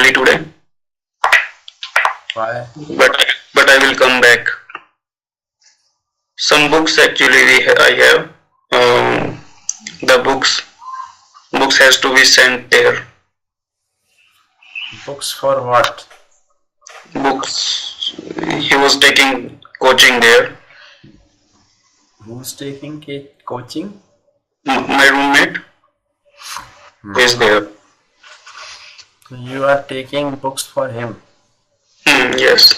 early today. Why? But I will come back. Some books actually I have. The books has to be sent there. Books for what? Books. He was taking coaching there. Who's taking coaching? My roommate is there. So you are taking books for him? Yes.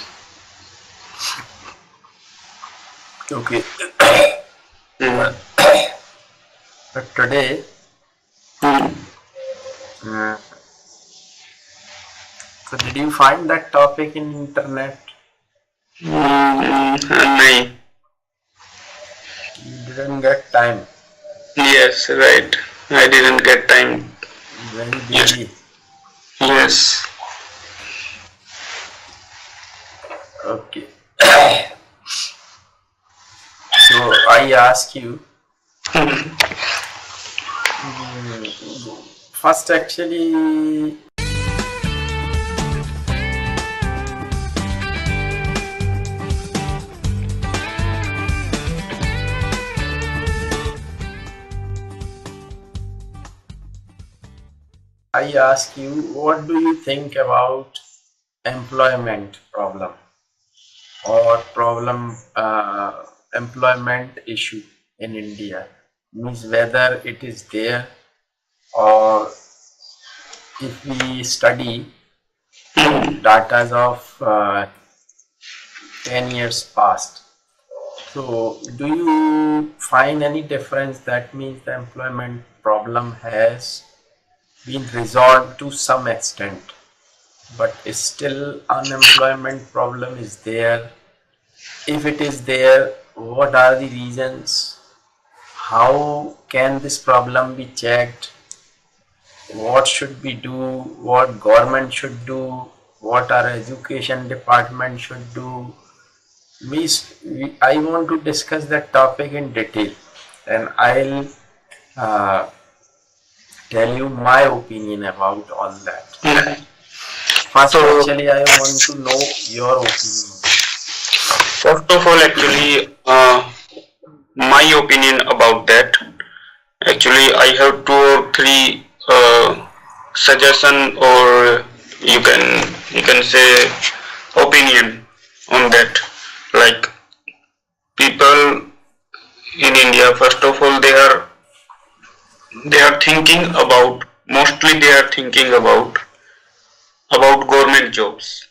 Okay. But today, so did you find that topic in internet? No. You didn't get time. Yes, right. I didn't get time. Very busy. Yes. Okay. So I ask you, first actually, I ask you, what do you think about employment problem or employment issue in India? Means whether it is there, or if we study data of 10 years past, so do you find any difference? That means the employment problem has been resolved to some extent, but still unemployment problem is there. If it is there, what are the reasons? How can this problem be checked? What should we do? What government should do? What our education department should do? I want to discuss that topic in detail, and I'll tell you my opinion about all that. First, actually, I want to know your opinion. First of all, actually, my opinion about that. Actually, I have 2 or 3 suggestion, or you can say opinion on that. Like, people in India, first of all, they are thinking about, mostly they are thinking about government jobs,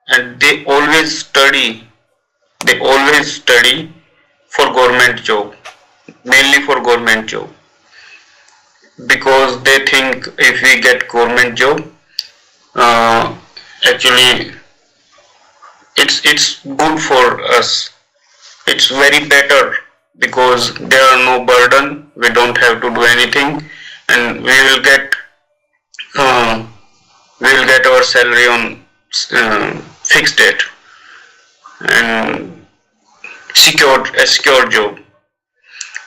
and they always study for government job, mainly for government job, because they think if we get government job, actually it's good for us, it's very better, because there are no burden, we don't have to do anything, and we will get our salary on fixed date, and a secure job.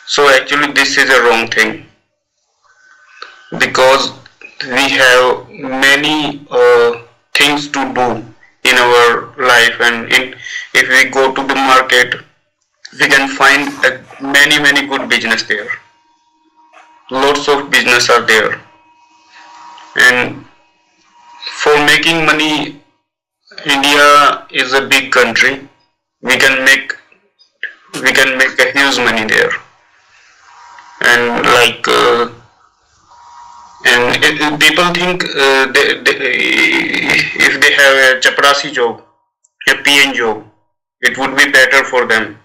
So actually this is a wrong thing, because we have many things to do in our life, and if we go to the market, we can find many good business there. Lots of business are there, and for making money, India is a big country. We can make a huge money there, and like people think if they have a chaprasi job, a PN job, it would be better for them.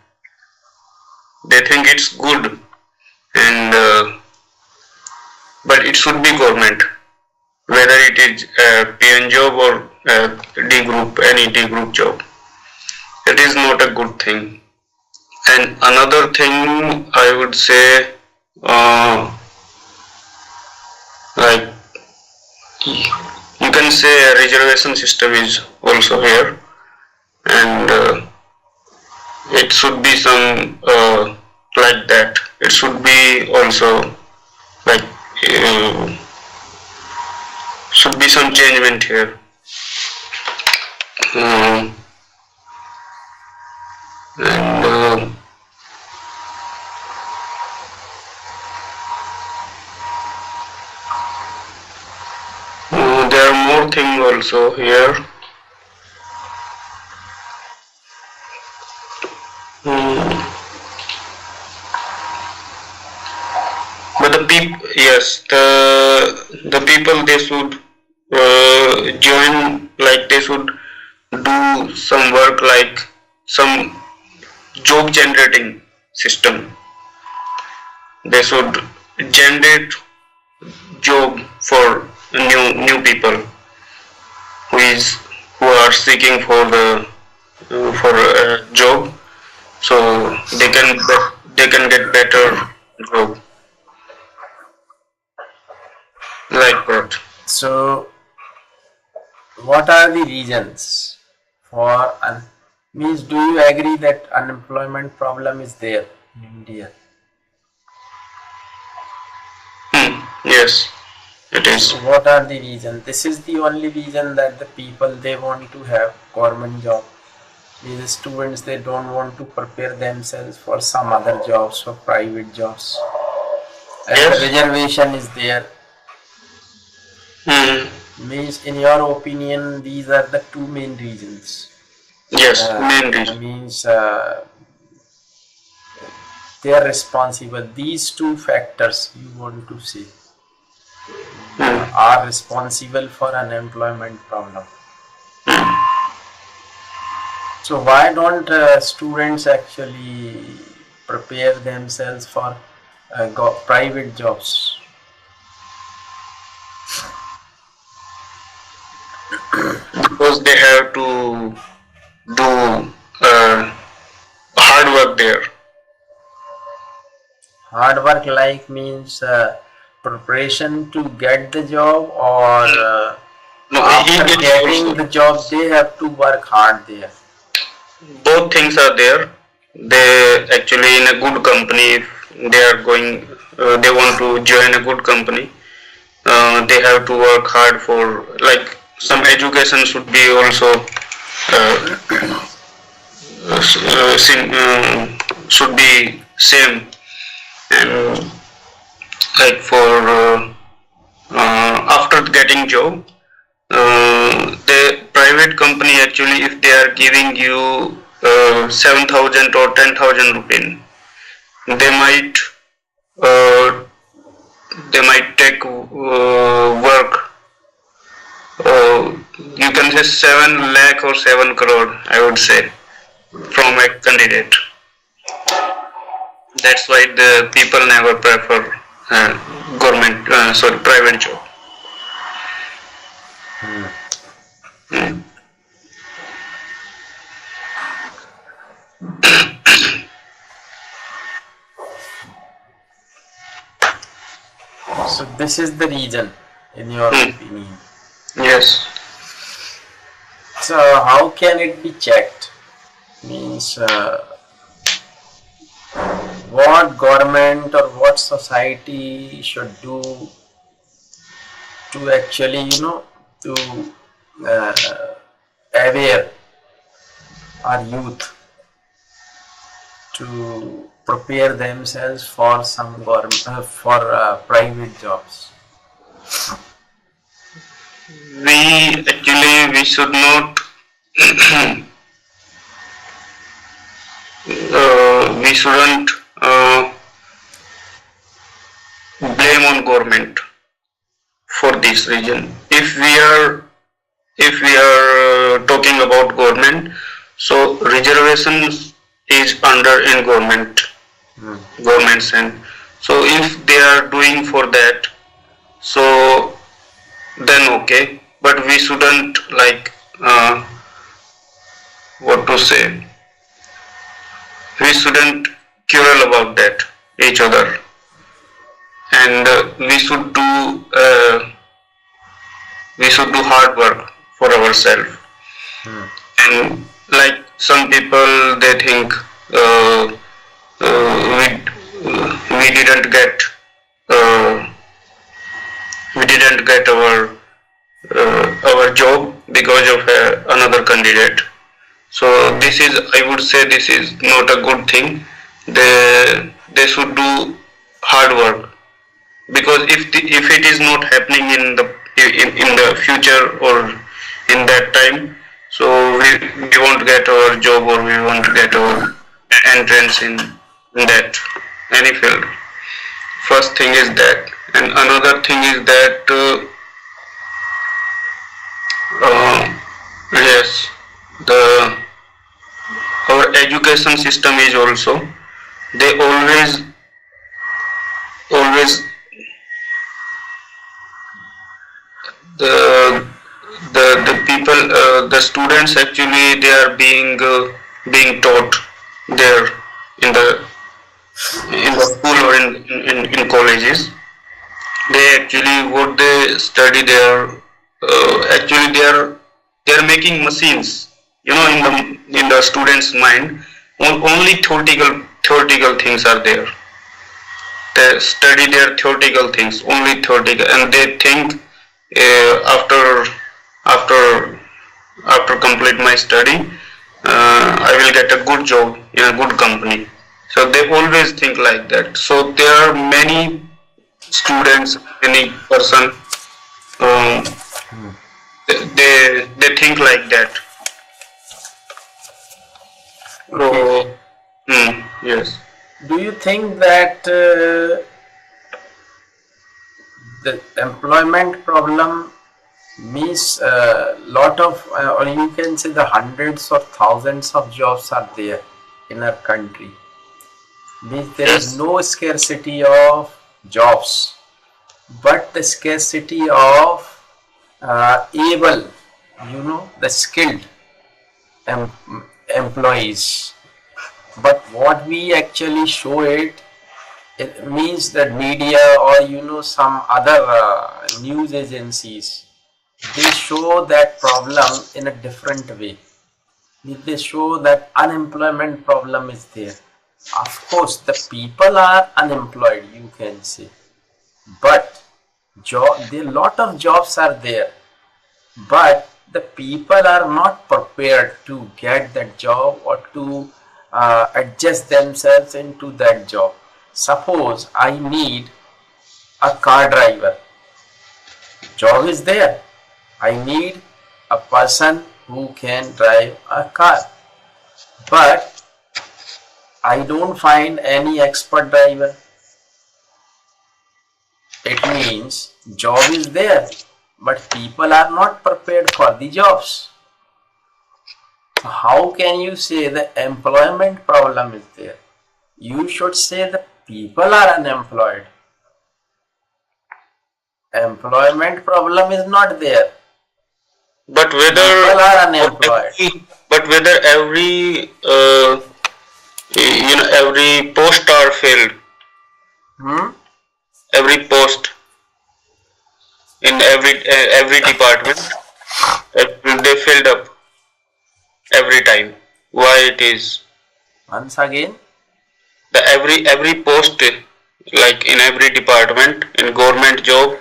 They think it's good, and but it should be government, whether it is a PN job or any D group job. It is not a good thing. And another thing I would say, like, you can say a reservation system is also here, and it should be some like that. It should be also like should be some changement here. And there are more things also here. But the people, yes, the people, they should join, like they should do some work like some job generating system. They should generate job for new people who are seeking for the for a job, so they can get better job like that. So, what are the reasons for means? Do you agree that unemployment problem is there in India? Yes, it is. So what are the reasons? This is the only reason that the people, they want to have government job. These students, they don't want to prepare themselves for some other jobs, for private jobs. And Yes. the reservation is there. Means, in your opinion, these are the two main reasons. Yes, main reason. Means they are responsible. These two factors, you want to say, are responsible for unemployment problem. So why don't students actually prepare themselves for private jobs? Because they have to do hard work there. Hard work like means preparation to get the job, or No, after it getting also, the job they have to work hard there. both things are there. They actually in a good company, if they are going, they want to join a good company. They have to work hard for, like, some education should be also should be same, and like for after getting job, the private company actually, if they are giving you 7,000 or 10,000 rupees, they might uh, take work. You can say 7 lakh or 7 crore, I would say, from a candidate. That's why the people never prefer private job. So this is the reason, in your opinion. Yes. So how can it be checked? Means what government or what society should do to actually, to aware our youth to prepare themselves for some government private jobs. We should not we shouldn't blame on government for this reason. If we are talking about government, so reservations is under in government's hand. So if they are doing for that, so then okay, but we shouldn't, like, what to say, we shouldn't quarrel about that each other, and we should do hard work for ourselves. And like some people, they think we didn't get our job because of another candidate. So this is, I would say, this is not a good thing. They should do hard work, because if it is not happening in the future or in that time, so we won't get our job, or we won't get our entrance in that any field. First thing is that, and another thing is that yes, the our education system is also, they always the the people, the students actually, they are being taught there in the school or in colleges. They actually, what they study there, actually they are making machines, in the students mind. Only theoretical things are there. They study their theoretical things, only theoretical, and they think, after after after complete my study, I will get a good job in a good company. So they always think like that. So there are many students, many person, um, they think like that. Okay. So yes. Do you think that the employment problem means a lot of, or you can say the hundreds or thousands of jobs are there in our country? Means there is Yes. no scarcity of jobs, but the scarcity of able, the skilled employees. But what we actually show it means that media or some other news agencies, they show that problem in a different way. They show that unemployment problem is there. Of course, the people are unemployed, you can say, but there lot of jobs are there, but the people are not prepared to get that job or to adjust themselves into that job. Suppose I need a car driver, job is there. I need a person who can drive a car, but I don't find any expert driver. It means job is there, but people are not prepared for the jobs. So how can you say the employment problem is there? You should say the people are unemployed. Employment problem is not there. But whether People are unemployed. every every post are filled, every post in every department, they filled up every time. Why it is? Once again, The every post, like in every department, in government job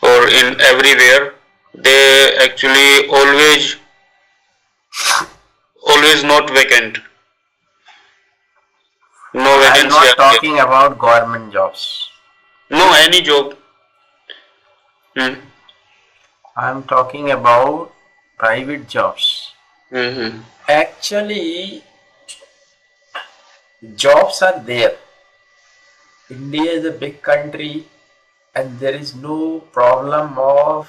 or in everywhere, they actually always not vacant. No I am vacancy not are there. talking about government jobs. No, any job. I am talking about private jobs. Mm-hmm. Actually, jobs are there. India is a big country and there is no problem of,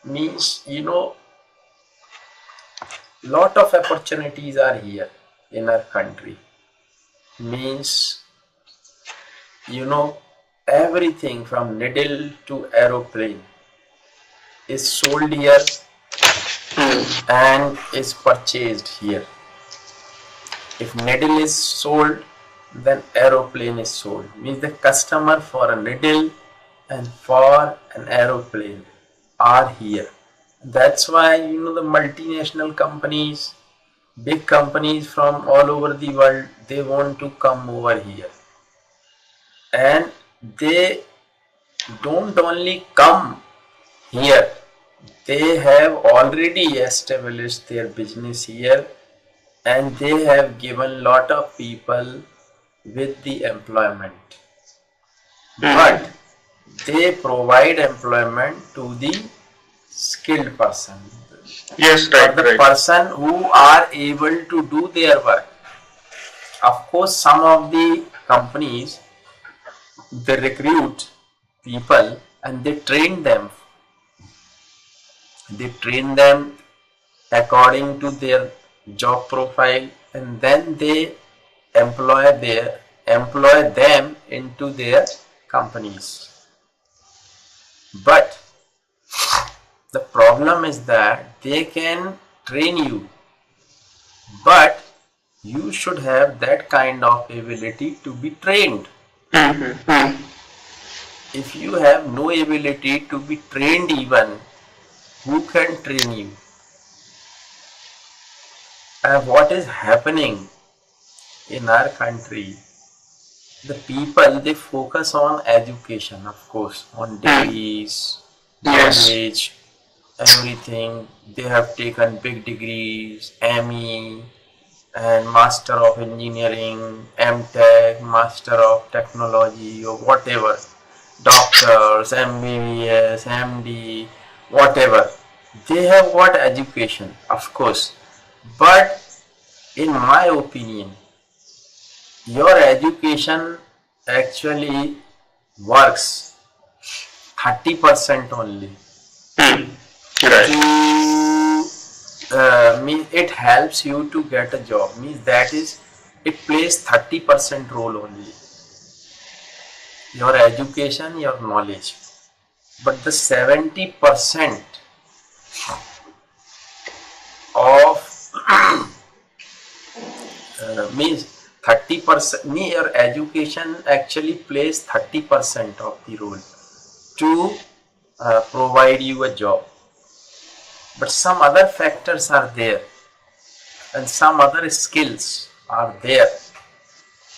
means, lot of opportunities are here in our country. Means, everything from needle to aeroplane is sold here and is purchased here. If needle is sold, then aeroplane is sold. Means the customer for a needle and for an aeroplane are here. That's why the multinational companies, big companies from all over the world, they want to come over here. And they don't only come here, they have already established their business here, and they have given lot of people with the employment, but they provide employment to the skilled person, Yes, or right, the right. person who are able to do their work. Of course, some of the companies, they recruit people and they train them according to their job profile, and then they employ them into their companies. But the problem is that they can train you, but you should have that kind of ability to be trained. Mm-hmm. If you have no ability to be trained, even, who can train you? And what is happening in our country, the people, they focus on education, of course, on degrees, Yes. knowledge, everything. They have taken big degrees, ME and Master of Engineering, MTech, Master of Technology, or whatever, doctors, MBBS, MD, whatever. They have got education, of course, but in my opinion, your education actually works 30% only. Right. It helps you to get a job, means that is, it plays 30% role only, your education, your knowledge. But the 70% of means 30%, your education actually plays 30% of the role to provide you a job. But some other factors are there, and some other skills are there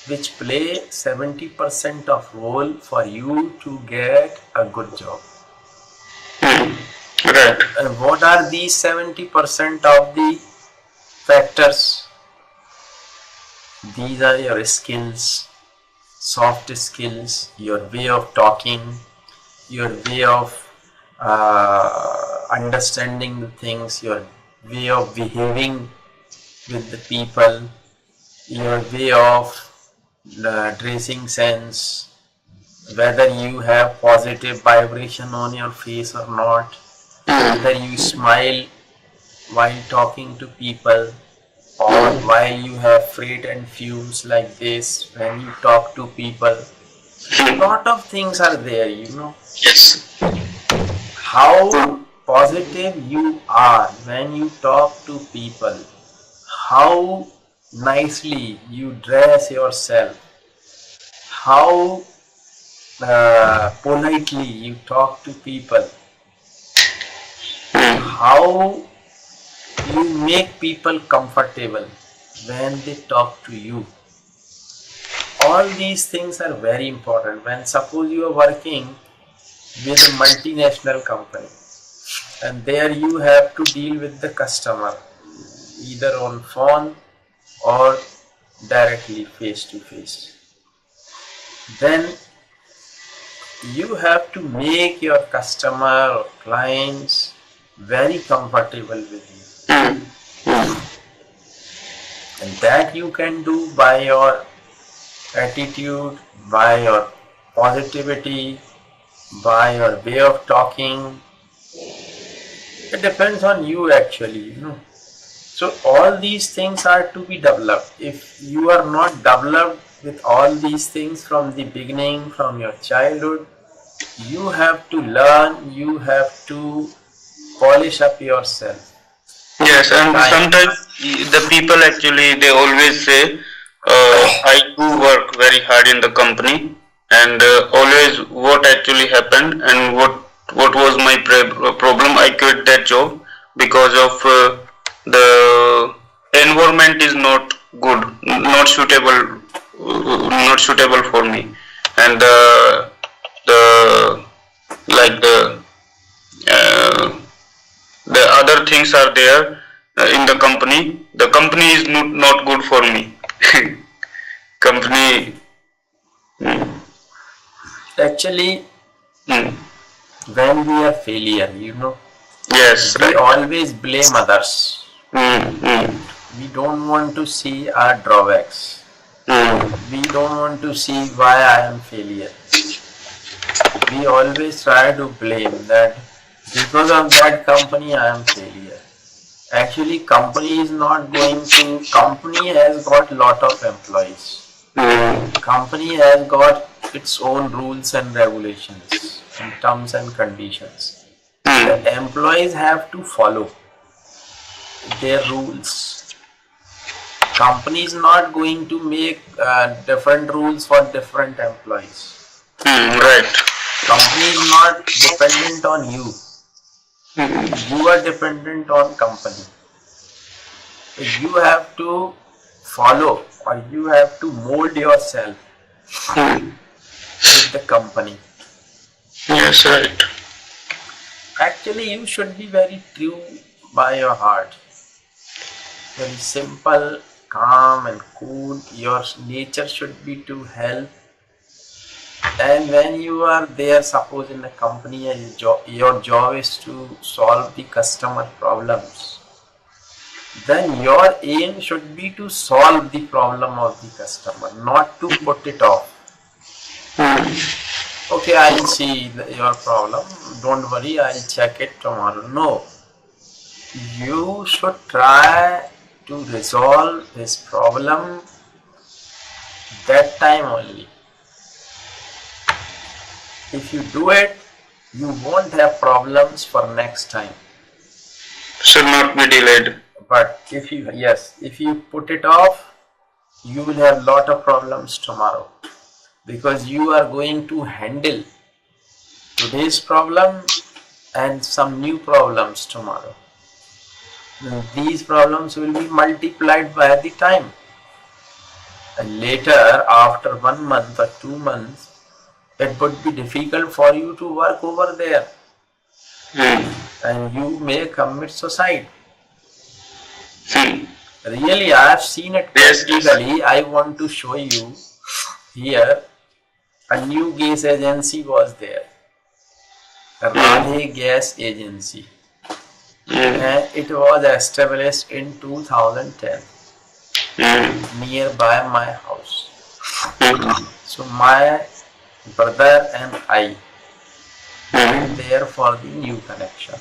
which play 70% of role for you to get a good job. Right. And what are these 70% of the factors? These are your skills, soft skills, your way of talking, your way of understanding the things, your way of behaving with the people, your way of dressing sense, whether you have positive vibration on your face or not, whether you smile while talking to people, or while you have freight and fumes like this when you talk to people. Lot of things are there, Yes. how positive you are when you talk to people, how nicely you dress yourself, how politely you talk to people, how you make people comfortable when they talk to you. All these things are very important. When suppose you are working with a multinational company, and there you have to deal with the customer either on phone or directly face to face, then you have to make your customer or clients very comfortable with you, and that you can do by your attitude, by your positivity, by your way of talking. It depends on you actually, So all these things are to be developed. If you are not developed with all these things from the beginning, from your childhood, you have to learn, you have to polish up yourself. Yes, and sometimes the people actually they always say, I do work very hard in the company, and always what actually happened and what was my problem. I quit that job because of the environment is not good, not suitable for me, and the like the uh, the things are there in the company is not good for me. Company. Mm, Actually, mm, when we are failure, yes, we right. always blame others. Mm, mm, We don't want to see our drawbacks. mm, We don't want to see why I am failure. We always try to blame that because of that company I am failure. Actually, company has got lot of employees. mm, Company has got its own rules and regulations and terms and conditions. The mm, employees have to follow their rules. Company is not going to make different rules for different employees. right. Company is not dependent on you. Mm, You are dependent on company. You have to follow or you have to mold yourself mm, with the company. yes, right. Actually, you should be very true by your heart. Very simple, calm and cool. Your nature should be to help. And when you are there, suppose in a company and your job is to solve the customer problems, then your aim should be to solve the problem of the customer, not to put it off. Mm, Okay, I'll see your problem. Don't worry, I'll check it tomorrow. No, you should try to resolve this problem that time only. If you do it, you won't have problems for next time. should not be delayed. But if you put it off, you will have lot of problems tomorrow, because you are going to handle today's problem and some new problems tomorrow. These problems will be multiplied by the time, and later, after 1 month or 2 months, it would be difficult for you to work over there, Mm, and you may commit suicide. mm, Really, I have seen it yes, practically. I want to show you here. A new gas agency was there, a Radhe Gas Agency, mm, and it was established in 2010 mm, nearby my house. mm, So my brother and I went mm, there for the new connection,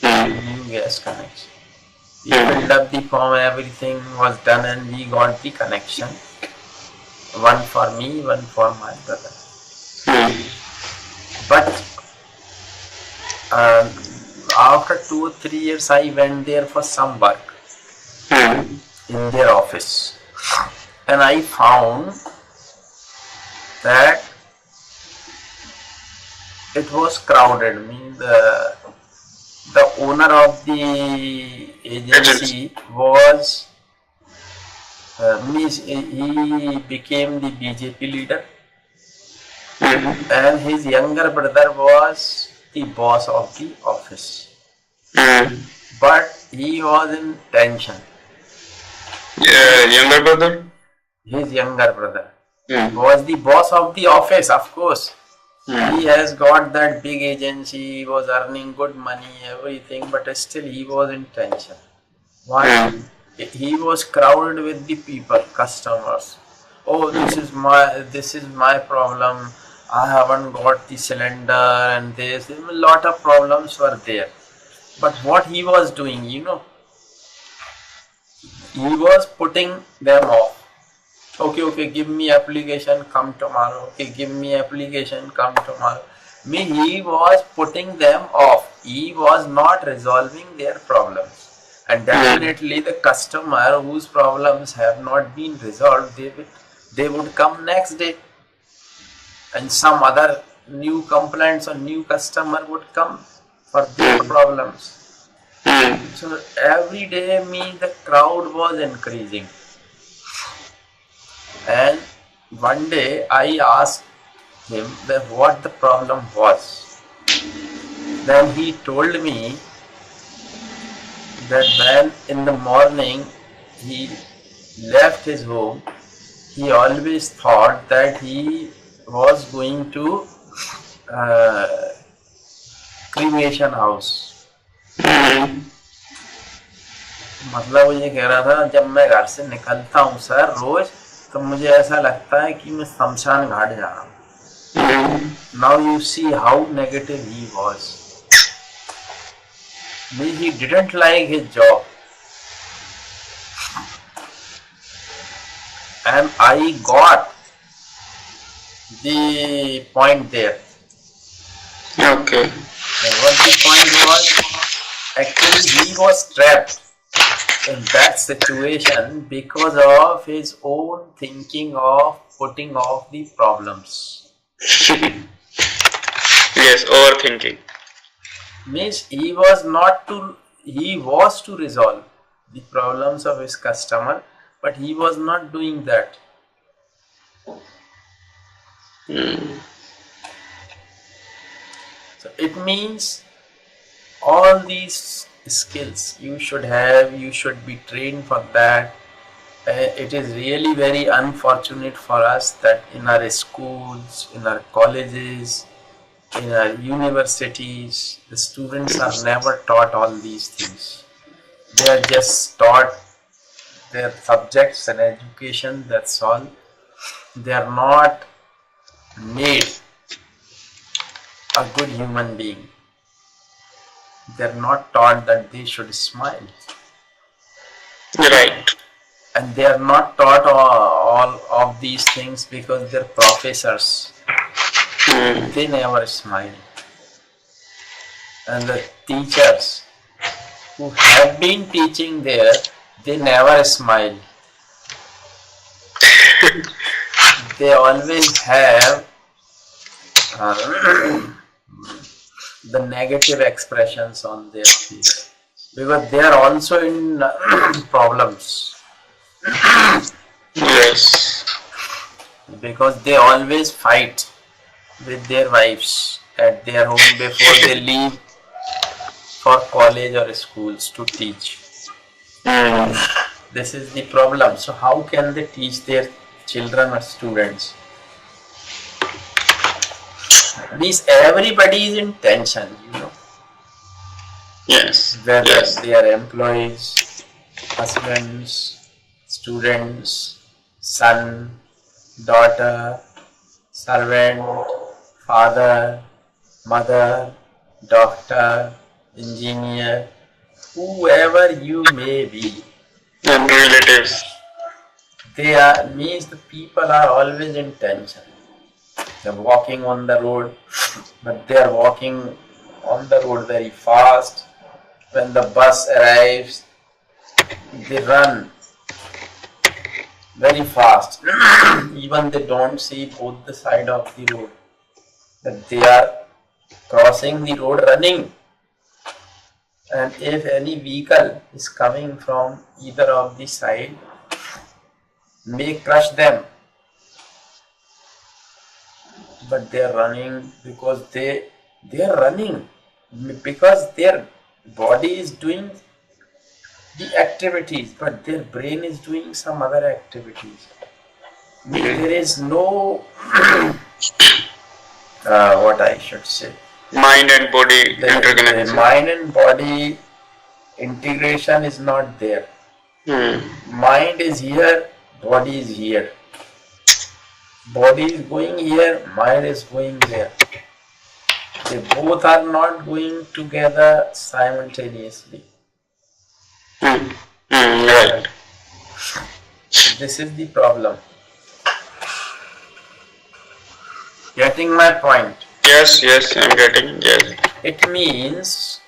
mm, new gas connection. We filled up the form, everything was done, and we got the connection. One for me, one for my brother. mm, But after 2 or 3 years, I went there for some work mm, in their office, and I found that it was crowded. Means the owner of the agency was means he became the BJP leader, mm, and his younger brother was the boss of the office. mm. But he was in tension. Yeah, younger brother. His younger brother Mm, was the boss of the office, of course. mm, He has got that big agency, he was earning good money, everything, but still he was in tension. Why? mm, He was crowded with the people, customers. Oh, this is my problem. I haven't got the cylinder, and there's a lot of problems were there. But what he was doing, he was putting them off. Okay, give me application, come tomorrow. Okay, give me application, come tomorrow. He was putting them off. He was not resolving their problems. And definitely the customer whose problems have not been resolved, they would come next day. And some other new complaints or new customer would come for their problems. mm, So every day the crowd was increasing. And one day I asked him that what the problem was. Then he told me that when in the morning he left his home, he always thought that he was going to cremation house. मतलब वो ये कह रहा था, जब मैं घर से निकलता हूँ सर रोज, तो मुझे ऐसा लगता है कि मैं शमशान घाट जा रहा हूँ. Now you see how negative he was. He didn't like his job. And I got the point there. Okay. And what the point was, actually he was trapped in that situation because of his own thinking of putting off the problems. Yes, overthinking. Means he was to resolve the problems of his customer, but he was not doing that. So it means all these skills you should have, you should be trained for that. It is really very unfortunate for us that in our schools, in our colleges, in our universities, the students are never taught all these things. They are just taught their subjects and education, that's all. They are not made a good human being. They are not taught that they should smile. Right. And they are not taught all of these things because their professors, they never smile. And the teachers who have been teaching there, they never smile. They always have the negative expressions on their face because they are also in problems. Yes. Because they always fight with their wives at their home before they leave for college or schools to teach. This is the problem. So how can they teach their children or students? Means everybody is in tension, you know. Yes. Whether they are employees, husbands, students, son, daughter, servant, father, mother, doctor, engineer, whoever you may be. And relatives. They are, means the people are always in tension. They are walking on the road, but they are walking on the road very fast. When the bus arrives, they run very fast. Even they don't see both the side of the road. That they are crossing the road running. And if any vehicle is coming from either of the side, may crush them. But they are running because they are running because their body is doing the activities, but their brain is doing some other activities. There is no what I should say, Mind and body interconnection. the mind and body integration is not there. Mind is here, body is here. Body is going here, mind is going there. They both are not going together simultaneously. Right. This is the problem. Getting my point? Yes, I'm getting. Yes. It means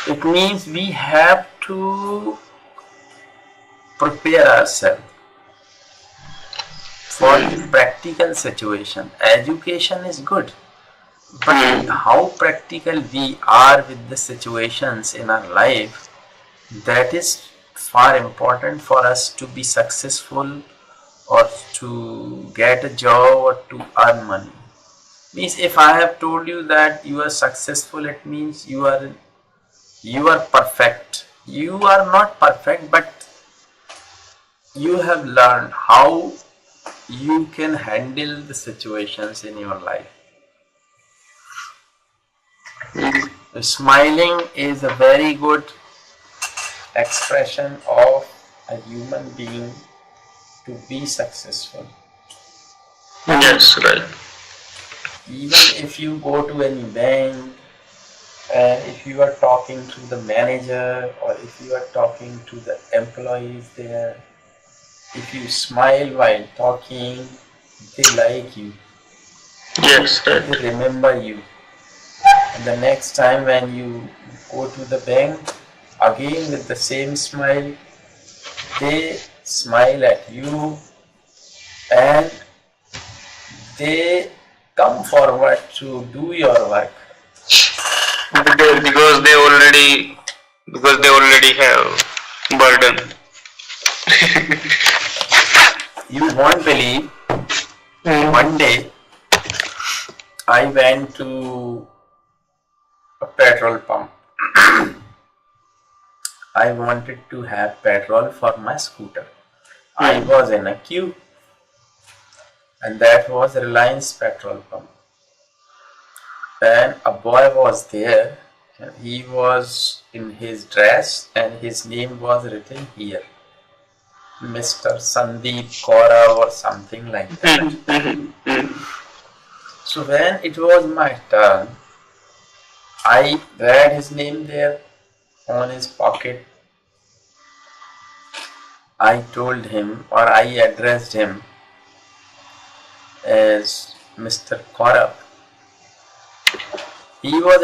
it means we have to prepare ourselves for the practical situation. Education is good, but how practical we are with the situations in our life, that is far important for us to be successful or to get a job or to earn money. Means if I have told you that you are successful, it means you are perfect. You are not perfect, but you have learned how you can handle the situations in your life. Smiling is a very good expression of a human being to be successful. Yes, right. Even if you go to any bank and if you are talking to the manager or if you are talking to the employees there, if you smile while talking, they like you. Yes, right. They remember you. And the next time when you go to the bank, again with the same smile, they smile at you and they come forward to do your work. Because they already have burden. You won't believe, one day I went to a petrol pump. I wanted to have petrol for my scooter. I was in a queue and that was Reliance petrol pump. And a boy was there and he was in his dress and his name was written here, Mr. Sandeep Kaura or something like that. So when it was my turn, I read his name there on his pocket. I told him or I addressed him as Mr. Kaura. He was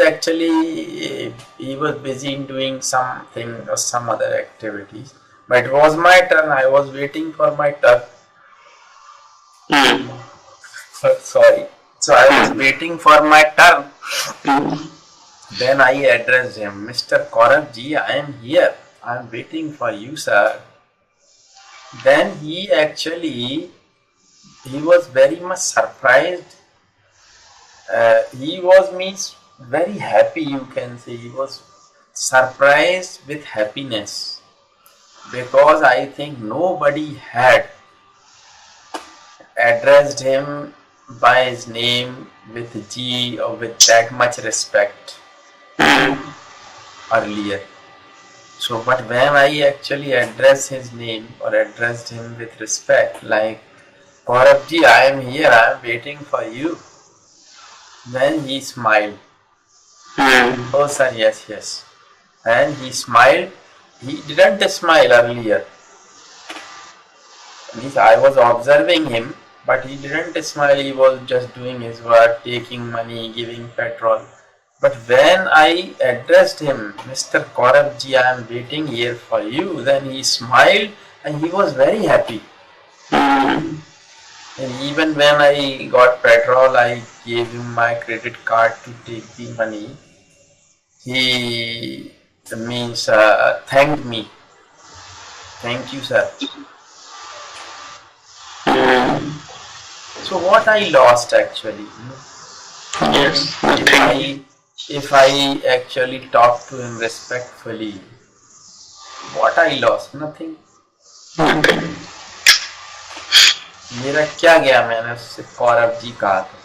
busy in doing something or some other activities. But it was my turn. I was waiting for my turn. Sorry. So I was waiting for my turn. Then I addressed him, Mr. Kaurav ji, I am here. I am waiting for you, sir. Then he was very much surprised. He was very happy, you can say. He was surprised with happiness because I think nobody had addressed him by his name with G or with that much respect earlier. So, but when I actually addressed his name or addressed him with respect, like Kaurav ji, I am here, I am waiting for you. Then he smiled. Oh sir, yes, yes. And he smiled. He didn't smile earlier. Means I was observing him, but he didn't smile. He was just doing his work, taking money, giving petrol. But when I addressed him, Mr. Kaurav ji, I am waiting here for you, then he smiled and he was very happy. And even when I got petrol, I gave him my credit card to take the money. He thanked me. Thank you, sir. So what I lost actually? Yes, nothing. If I actually talk to him respectfully, what I lost? Nothing. Nothing. मेरा क्या गया मैंने उससे कौरव जी कहा था.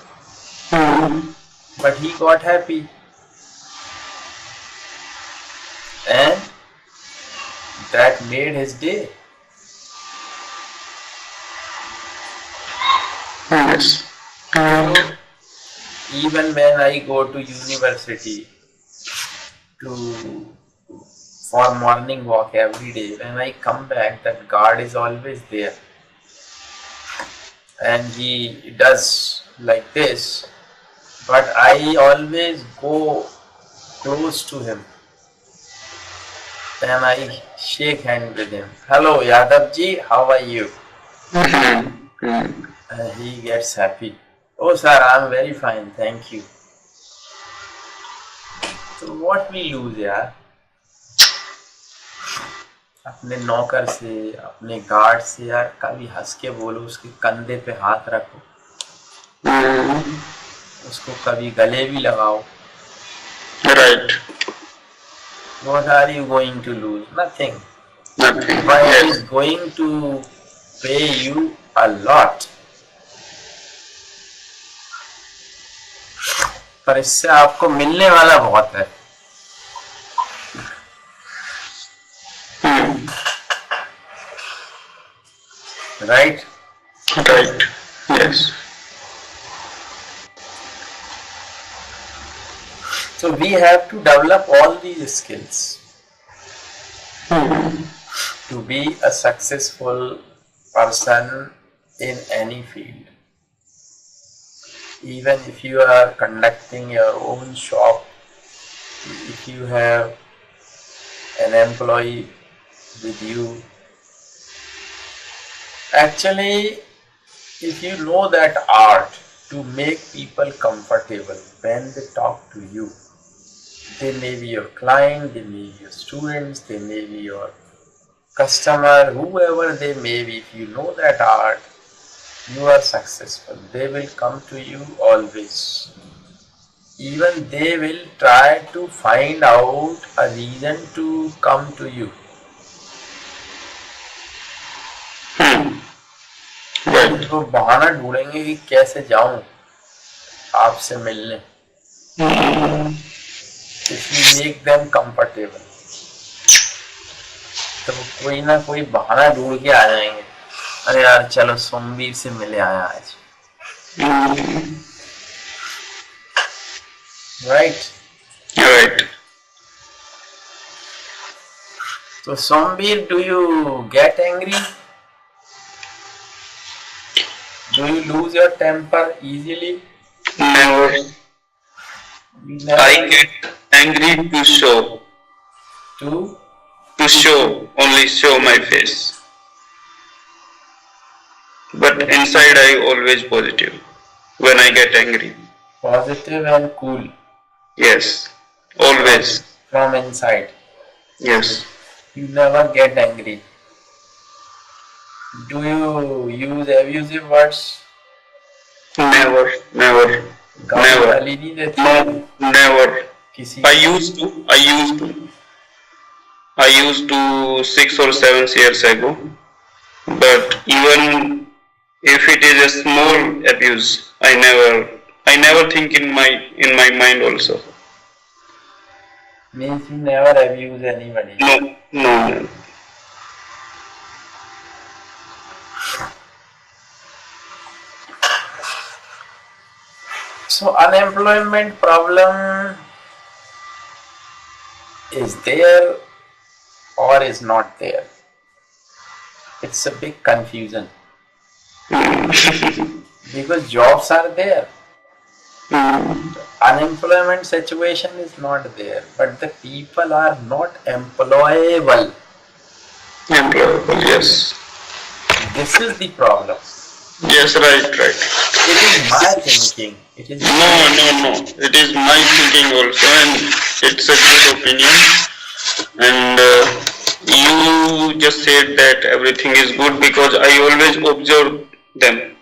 But he got happy. And that made his day. Yes. So, even when I go to university for morning walk every day, when I come back, that guard is always there. And he does like this, but I always go close to him and I shake hand with him. Hello Yadav ji, how are you? And he gets happy. Oh sir, I am very fine, thank you. So what we lose, yeah? अपने नौकर से, अपने guard से यार कभी हंस के बोलो, उसके कंधे पे हाथ रखो, उसको कभी गले भी लगाओ. Right. What are you going to lose? Nothing. Nothing. But it Yes. is going to pay you a lot. पर इससे आपको मिलने वाला बहुत है. Right? Right. Yes. So we have to develop all these skills to be a successful person in any field. Even if you are conducting your own shop, if you have an employee with you, actually, if you know that art to make people comfortable when they talk to you, they may be your client, they may be your students, they may be your customer, whoever they may be. If you know that art, you are successful. They will come to you always. Even they will try to find out a reason to come to you. तो बहाना ढूंढेंगे कि कैसे जाऊं आपसे मिलने. If we make them comfortable, तो कोई ना कोई बहाना ढूंढ के आ जाएंगे. अरे यार चलो सोमवीर से मिले आया आज. Right? Right. So Sombir, do you get angry? Do you lose your temper easily? Never. Never. I get angry to show. To show, only show my face. But inside I always positive when I get angry. Positive and cool. Yes. Always. From inside. Yes. You never get angry. Do you use abusive words? Never. Never. Never. No, never. I used to 6 or 7 years ago. But even if it is a small abuse, I never think in my mind also. Means you never abuse anybody. No. So unemployment problem is there or is not there. It's a big confusion. Because jobs are there. Unemployment situation is not there, but the people are not employable. Employable, yes. This is the problem. Yes, right. It is my thinking. No. It is my thinking also, and it's a good opinion. And you just said that everything is good because I always observe them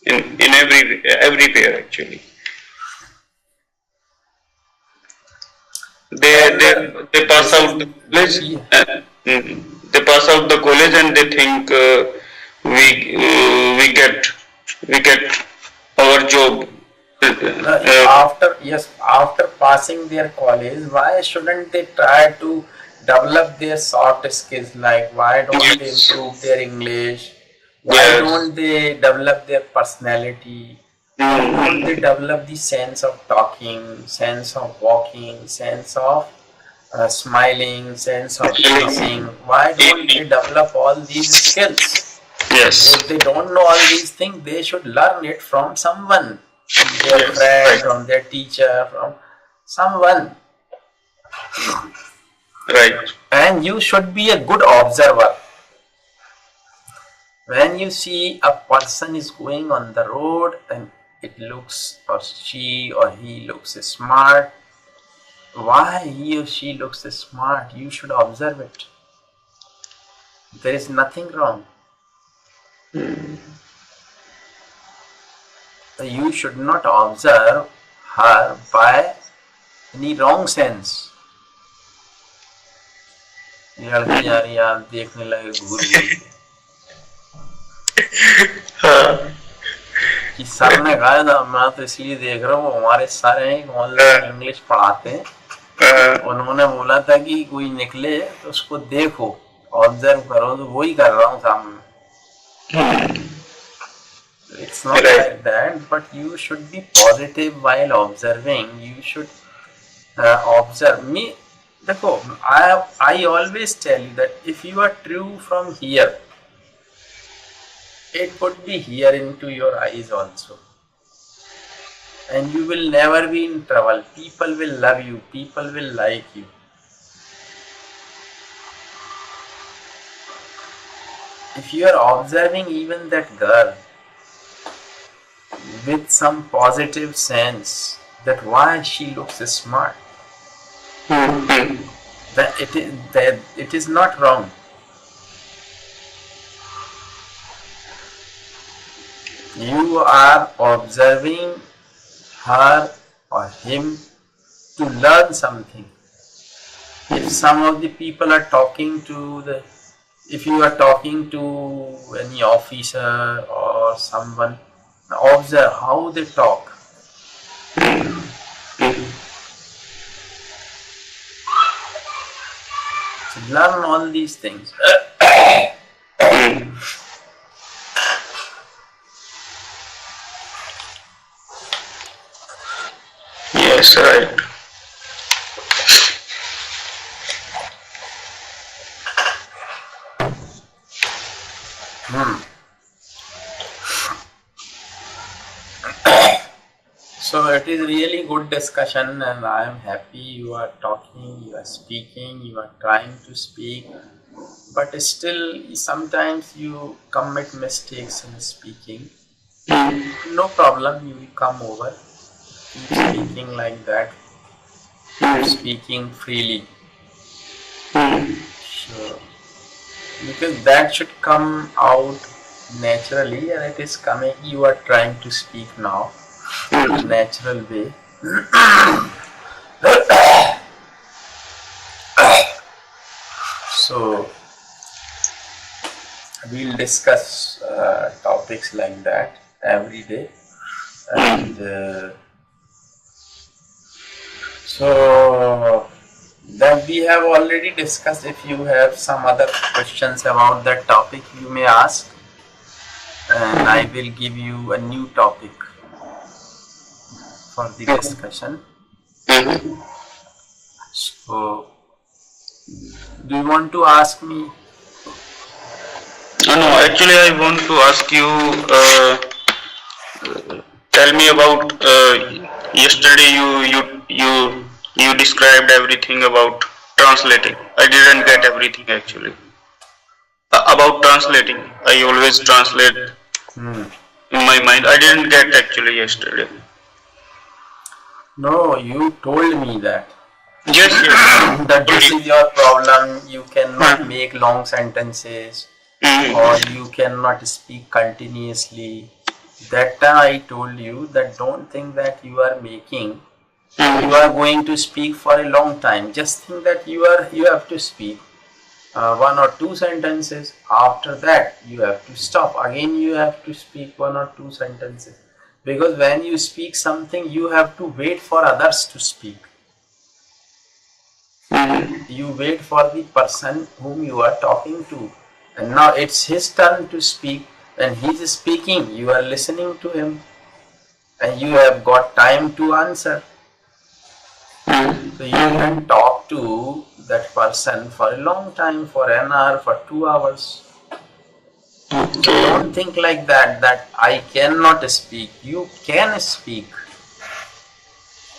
in everywhere actually. They pass out the college. They pass out the college and they think we get our job. After passing their college, why shouldn't they try to develop their soft skills? Like why don't they improve their English? Why don't they develop their personality? Why don't they develop the sense of talking, sense of walking, sense of smiling, sense of facing? Why don't they develop all these skills? Yes. If they don't know all these things, they should learn it from someone, from their friend, from their teacher, from someone. Right. And you should be a good observer. When you see a person is going on the road and it looks, or she or he looks smart, why he or she looks smart? You should observe it. There is nothing wrong. You should not observe her by any wrong sense. ये लड़की जा रही है, आप देखने लगे घूर घूर कि सर ने कहा था, मैं तो इसलिए देख रहा हूँ, हमारे सर हैं ऑनलाइन इंग्लिश पढ़ाते हैं, उन्होंने बोला था कि कोई निकले तो उसको देखो, ऑब्जर्व करो, तो वही कर रहा हूँ सामने. It's not like that, but you should be positive while observing. You should observe me. देखो, I always tell you that if you are true from here, it could be here into your eyes also, and you will never be in trouble. People will love you. People will like you. If you are observing even that girl with some positive sense that why she looks smart, that it is not wrong. You are observing her or him to learn something. If some of the people are talking to if you are talking to any officer or someone, observe how they talk. So learn all these things. Yes, right. So it is really good discussion, and I am happy you are talking, you are speaking, you are trying to speak, but still sometimes you commit mistakes in speaking. No problem, you will come over. Keep speaking like that. Keep speaking freely. Sure. Because that should come out naturally, and it is coming. You are trying to speak now in a natural way. So we'll discuss topics like that every day, and so that we have already discussed. If you have some other questions about that topic, you may ask, and I will give you a new topic for the discussion. So, do you want to ask me? No, actually I want to ask you, tell me about yesterday you described everything about translating. I didn't get everything actually. About translating, I always translate in my mind. I didn't get actually yesterday. No, you told me that. Yes, yes. That this is your problem. You cannot make long sentences, or you cannot speak continuously. That time I told you that don't think that you are going to speak for a long time. Just think that you have to speak 1 or 2 sentences. After that you have to stop. Again you have to speak 1 or 2 sentences. Because when you speak something, you have to wait for others to speak. You wait for the person whom you are talking to, and now it's his turn to speak. When he is speaking, you are listening to him, and you have got time to answer. So you can talk to that person for a long time, for an hour, for 2 hours. Don't think like that I cannot speak. You can speak.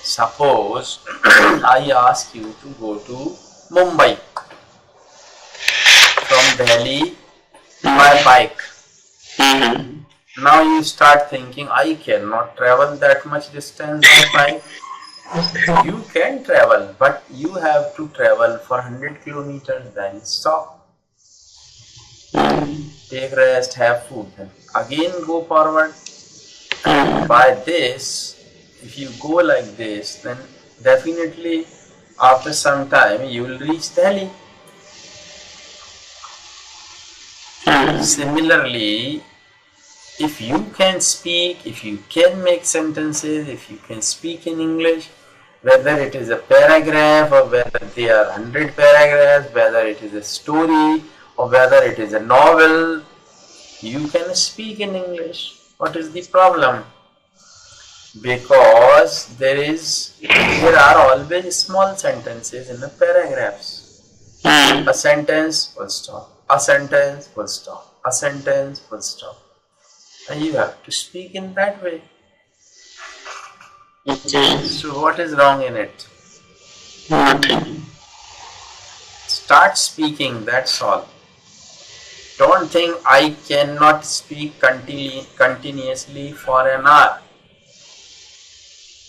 Suppose I ask you to go to Mumbai from Delhi by bike. Now you start thinking, I cannot travel that much distance by bike. You can travel, but you have to travel for 100 kilometers, then stop. take rest, have food, then again go forward. And by this, if you go like this, then definitely after some time you will reach Delhi. Similarly, if you can speak, if you can make sentences, if you can speak in English, whether it is a paragraph or whether they are 100 paragraphs, whether it is a story or whether it is a novel, you can speak in English. What is the problem? Because there are always small sentences in the paragraphs. A sentence, full stop. A sentence, full stop. A sentence, full stop. And you have to speak in that way. Okay. So what is wrong in it? Nothing. Start speaking, that's all. Don't think I cannot speak continuously for an hour.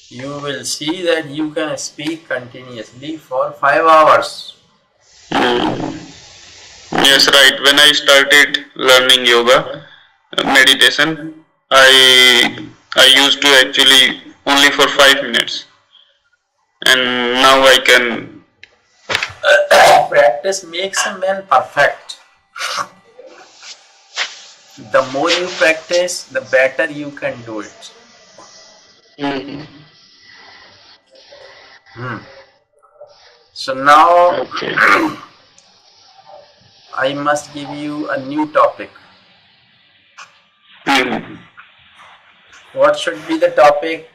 You will see that you can speak continuously for 5 hours. Yes, right. When I started learning yoga, meditation, I used to actually only for 5 minutes, and now I can. Practice makes a man perfect. The more you practice, the better you can do it. So now Okay. I must give you a new topic. What should be the topic?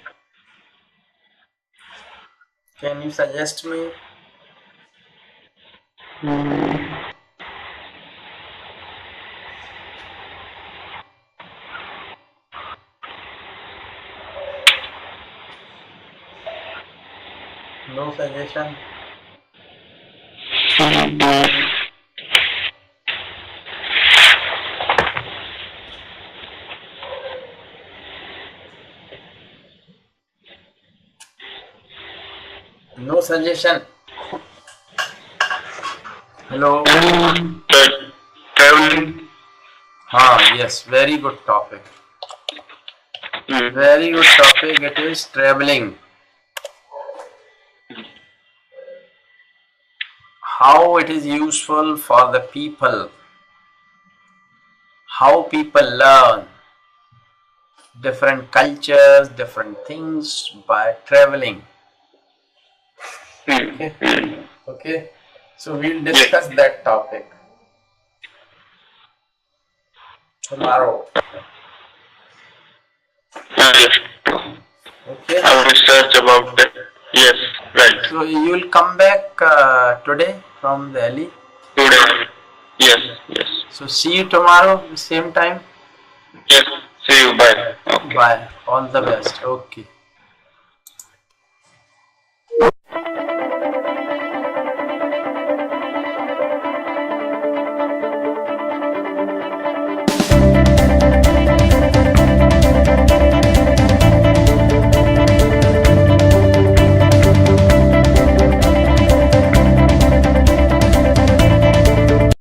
Can you suggest me? No suggestion? No suggestion. Hello. Traveling. Yes, very good topic. Very good topic. It is traveling. How it is useful for the people. How people learn different cultures, different things by traveling. Okay. So we'll discuss that topic tomorrow. Okay. I will research about that. Yes, right. So you will come back today from Delhi. Today. Yes, yes. So see you tomorrow, same time. Yes. See you. Bye. Okay. Bye. All the best. Okay.